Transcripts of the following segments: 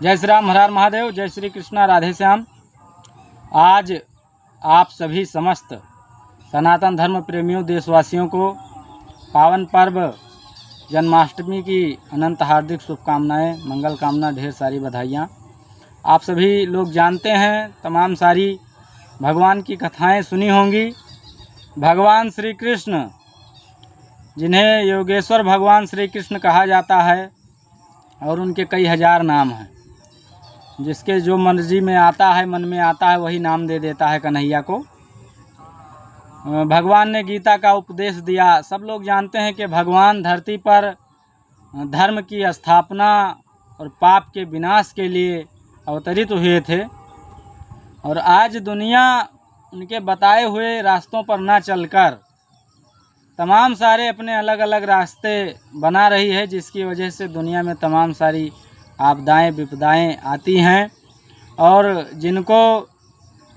जय श्री राम, हर हर महादेव, जय श्री कृष्णा, राधे श्याम। आज आप सभी समस्त सनातन धर्म प्रेमियों देशवासियों को पावन पर्व जन्माष्टमी की अनंत हार्दिक शुभकामनाएं, मंगल कामना, ढेर सारी बधाइयाँ। आप सभी लोग जानते हैं, तमाम सारी भगवान की कथाएं सुनी होंगी। भगवान श्री कृष्ण, जिन्हें योगेश्वर भगवान श्री कृष्ण कहा जाता है, और उनके कई हजार नाम हैं। जिसके जो मर्जी में आता है, मन में आता है, वही नाम दे देता है कन्हैया को। भगवान ने गीता का उपदेश दिया। सब लोग जानते हैं कि भगवान धरती पर धर्म की स्थापना और पाप के विनाश के लिए अवतरित हुए थे, और आज दुनिया उनके बताए हुए रास्तों पर ना चलकर तमाम सारे अपने अलग अलग रास्ते बना रही है, जिसकी वजह से दुनिया में तमाम सारी आपदाएं विपदाएं आती हैं, और जिनको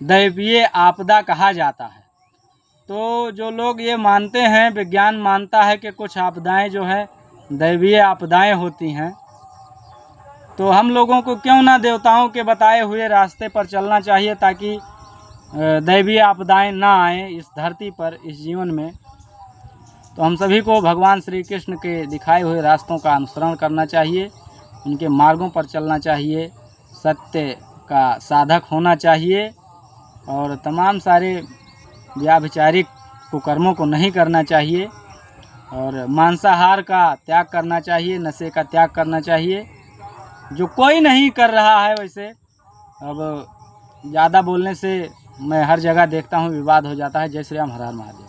दैवीय आपदा कहा जाता है। तो जो लोग ये मानते हैं, विज्ञान मानता है कि कुछ आपदाएं जो है दैवीय आपदाएं होती हैं, तो हम लोगों को क्यों ना देवताओं के बताए हुए रास्ते पर चलना चाहिए, ताकि दैवीय आपदाएं ना आएँ इस धरती पर, इस जीवन में। तो हम सभी को भगवान श्री कृष्ण के दिखाए हुए रास्तों का अनुसरण करना चाहिए, उनके मार्गों पर चलना चाहिए, सत्य का साधक होना चाहिए, और तमाम सारे व्याभिचारिक कुकर्मों को नहीं करना चाहिए, और मांसाहार का त्याग करना चाहिए, नशे का त्याग करना चाहिए, जो कोई नहीं कर रहा है। वैसे अब ज़्यादा बोलने से मैं हर जगह देखता हूँ विवाद हो जाता है। जय श्री राम, हर हर महादेव।